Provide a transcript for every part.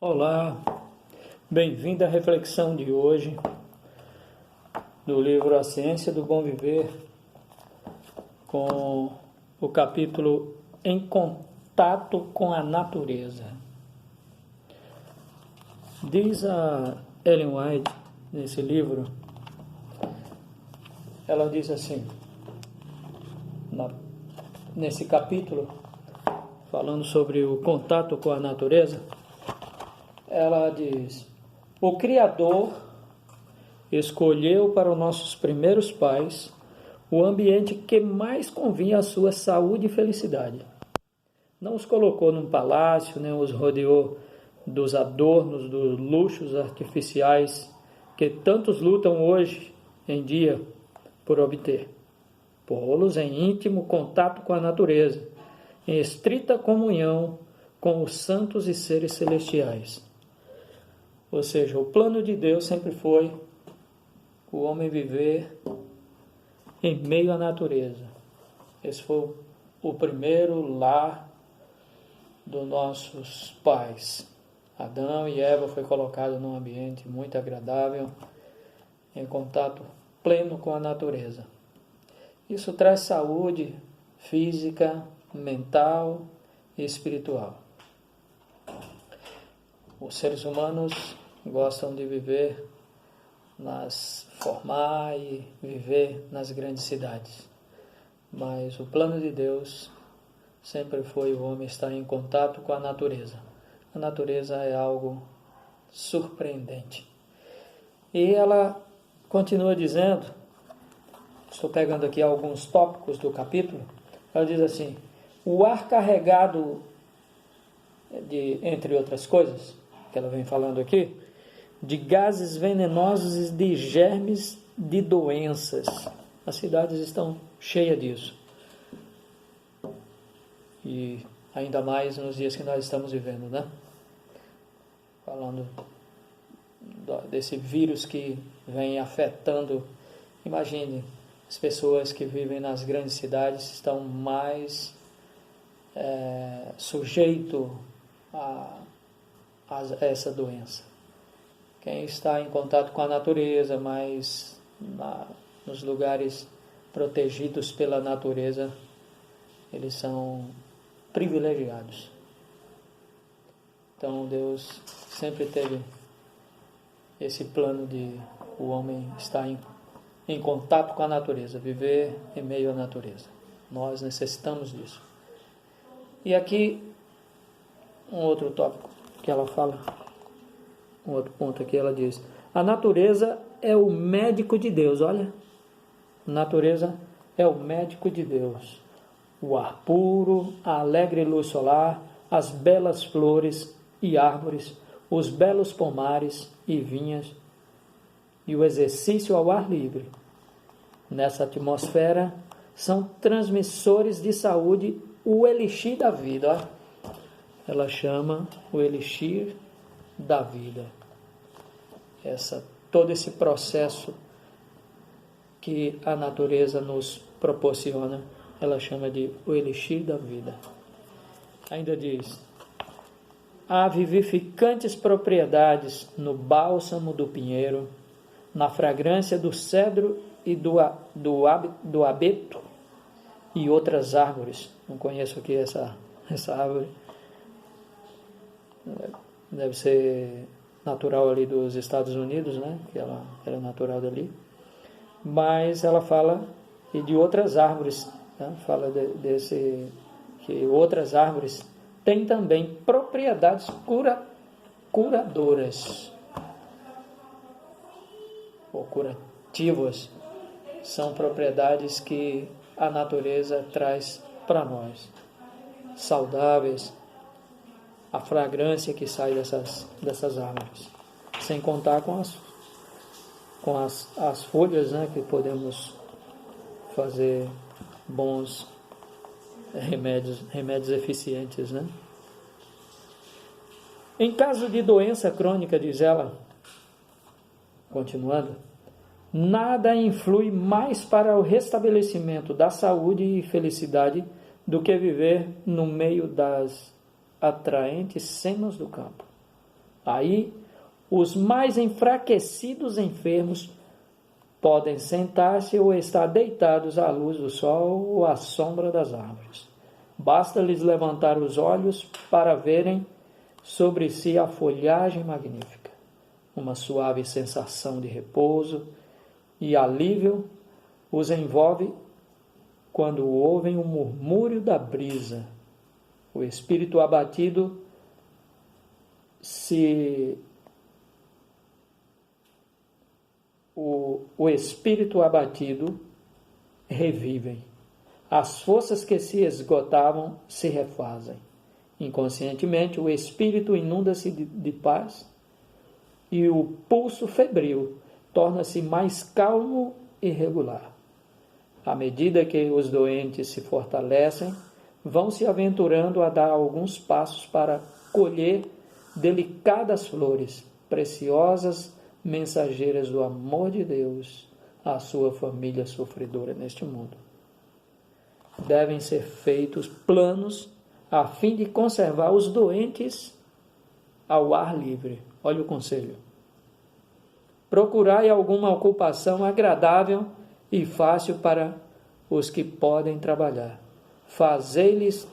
Olá, bem-vindo à reflexão de hoje do livro A Ciência do Bom Viver, com o capítulo Em Contato com a Natureza. Diz a Ellen White, nesse livro, ela diz assim, nesse capítulo, falando sobre o contato com a natureza, ela diz: o Criador escolheu para os nossos primeiros pais o ambiente que mais convinha à sua saúde e felicidade. Não os colocou num palácio, nem os rodeou dos adornos, dos luxos artificiais que tantos lutam hoje em dia por obter. Pô-los em íntimo contato com a natureza, em estrita comunhão com os santos e seres celestiais. Ou seja, o plano de Deus sempre foi o homem viver em meio à natureza. Esse foi o primeiro lar dos nossos pais. Adão e Eva foi colocado num ambiente muito agradável, em contato pleno com a natureza. Isso traz saúde física, mental e espiritual. Os seres humanos gostam de formar e viver nas grandes cidades. Mas o plano de Deus sempre foi o homem estar em contato com a natureza. A natureza é algo surpreendente. E ela continua dizendo, estou pegando aqui alguns tópicos do capítulo, ela diz assim: o ar carregado entre outras coisas, que ela vem falando aqui, de gases venenosos e de germes de doenças. As cidades estão cheias disso. E ainda mais nos dias que nós estamos vivendo, né? Falando desse vírus que vem afetando. Imagine, as pessoas que vivem nas grandes cidades estão mais sujeitos a essa doença. Quem está em contato com a natureza, mas nos lugares protegidos pela natureza, eles são privilegiados. Então Deus sempre teve esse plano de o homem estar em contato com a natureza, viver em meio à natureza. Nós necessitamos disso. E aqui um outro tópico que ela fala, um outro ponto aqui, ela diz: a natureza é o médico de Deus. Olha, a natureza é o médico de Deus. O ar puro, a alegre luz solar, as belas flores e árvores, os belos pomares e vinhas, e o exercício ao ar livre. Nessa atmosfera são transmissores de saúde, o elixir da vida. Olha, ela chama o elixir da vida. Todo esse processo que a natureza nos proporciona, ela chama de o elixir da vida. Ainda diz: há vivificantes propriedades no bálsamo do pinheiro, na fragrância do cedro e do abeto e outras árvores. Não conheço aqui essa árvore. Deve ser natural ali dos Estados Unidos, né? Que ela era natural dali. Mas ela fala e de outras árvores, né? Fala que outras árvores têm também propriedades curadoras ou curativas. São propriedades que a natureza traz para nós, saudáveis, a fragrância que sai dessas árvores, sem contar com as folhas, né, que podemos fazer bons remédios eficientes, né? Em caso de doença crônica, diz ela, continuando, nada influi mais para o restabelecimento da saúde e felicidade do que viver no meio das atraentes cenas do campo. Aí, os mais enfraquecidos enfermos podem sentar-se ou estar deitados à luz do sol ou à sombra das árvores. Basta-lhes levantar os olhos para verem sobre si a folhagem magnífica, uma suave sensação de repouso e alívio os envolve quando ouvem o murmúrio da brisa. O espírito abatido o espírito abatido revivem. As forças que se esgotavam se refazem. Inconscientemente, o espírito inunda-se de paz e o pulso febril torna-se mais calmo e regular. À medida que os doentes se fortalecem, vão se aventurando a dar alguns passos para colher delicadas flores, preciosas mensageiras do amor de Deus à sua família sofredora neste mundo. Devem ser feitos planos a fim de conservar os doentes ao ar livre. Olha o conselho. Procurai alguma ocupação agradável e fácil para os que podem trabalhar. Fazei-lhes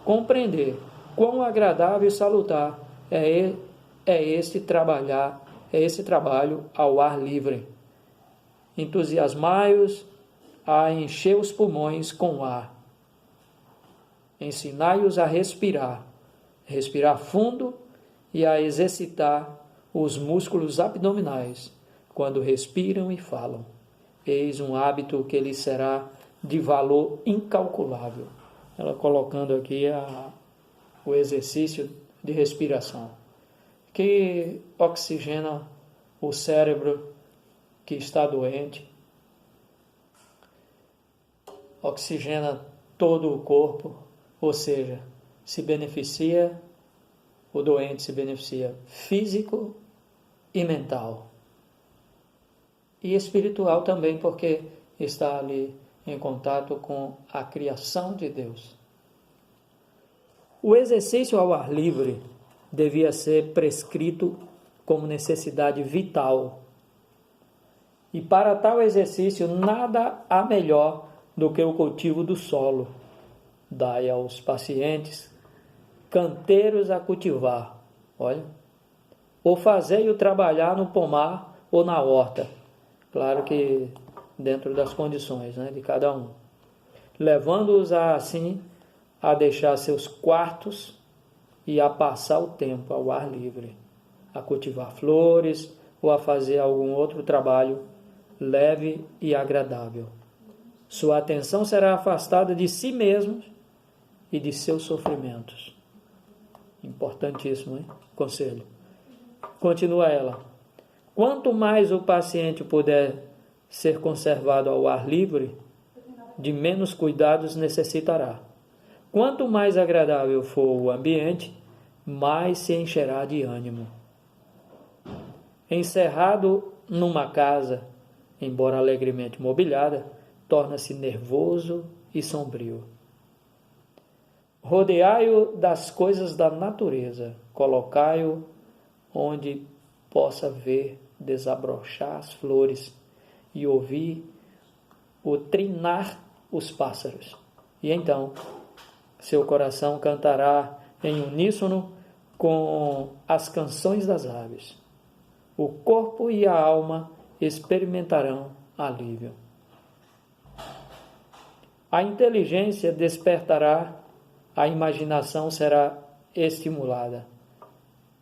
compreender quão agradável e salutar é esse trabalho ao ar livre. Entusiasmai-os a encher os pulmões com ar. Ensinai-os a respirar fundo e a exercitar os músculos abdominais quando respiram e falam. Eis um hábito que lhes será de valor incalculável. Ela colocando aqui o exercício de respiração, que oxigena o cérebro que está doente, oxigena todo o corpo, ou seja, o doente se beneficia físico e mental. E espiritual também, porque está ali em contato com a criação de Deus. O exercício ao ar livre devia ser prescrito como necessidade vital. E para tal exercício, nada há melhor do que o cultivo do solo. Dai aos pacientes canteiros a cultivar, ou fazei-o trabalhar no pomar ou na horta. Claro que dentro das condições, de cada um. Levando-os assim a deixar seus quartos e a passar o tempo ao ar livre, a cultivar flores ou a fazer algum outro trabalho leve e agradável. Sua atenção será afastada de si mesmos e de seus sofrimentos. Importantíssimo, conselho. Continua ela. Quanto mais o paciente puder ser conservado ao ar livre, de menos cuidados necessitará. Quanto mais agradável for o ambiente, mais se encherá de ânimo. Encerrado numa casa, embora alegremente mobiliada, torna-se nervoso e sombrio. Rodeai-o das coisas da natureza, colocai-o onde possa ver desabrochar as flores e ouvir o trinar os pássaros. E então seu coração cantará em uníssono com as canções das aves. O corpo e a alma experimentarão alívio. A inteligência despertará, a imaginação será estimulada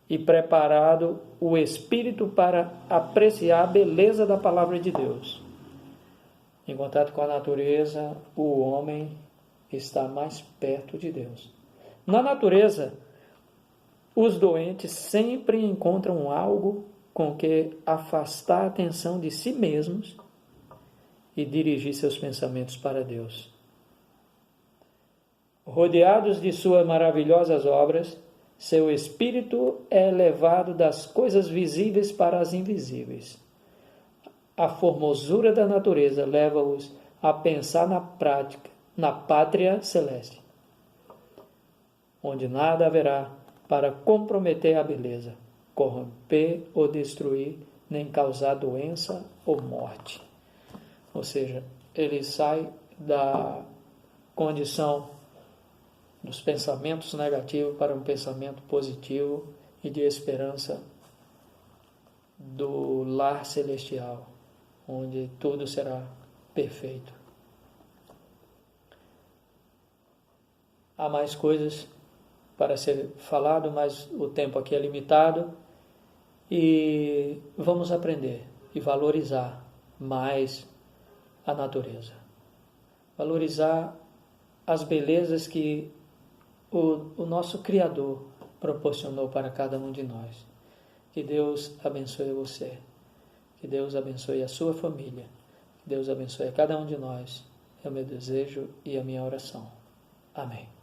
e preparado o espírito para apreciar a beleza da palavra de Deus. Em contato com a natureza, o homem está mais perto de Deus. Na natureza, os doentes sempre encontram algo com que afastar a atenção de si mesmos e dirigir seus pensamentos para Deus. Rodeados de suas maravilhosas obras, seu espírito é elevado das coisas visíveis para as invisíveis. A formosura da natureza leva-os a pensar na pátria celeste, onde nada haverá para comprometer a beleza. corromper ou destruir, nem causar doença ou morte. Ou seja, ele sai da condição dos pensamentos negativos para um pensamento positivo e de esperança do lar celestial, onde tudo será perfeito. Há mais coisas para ser falado, mas o tempo aqui é limitado e vamos aprender e valorizar mais a natureza. Valorizar as belezas que o nosso Criador proporcionou para cada um de nós. Que Deus abençoe você. Que Deus abençoe a sua família. Que Deus abençoe a cada um de nós. É o meu desejo e a minha oração. Amém.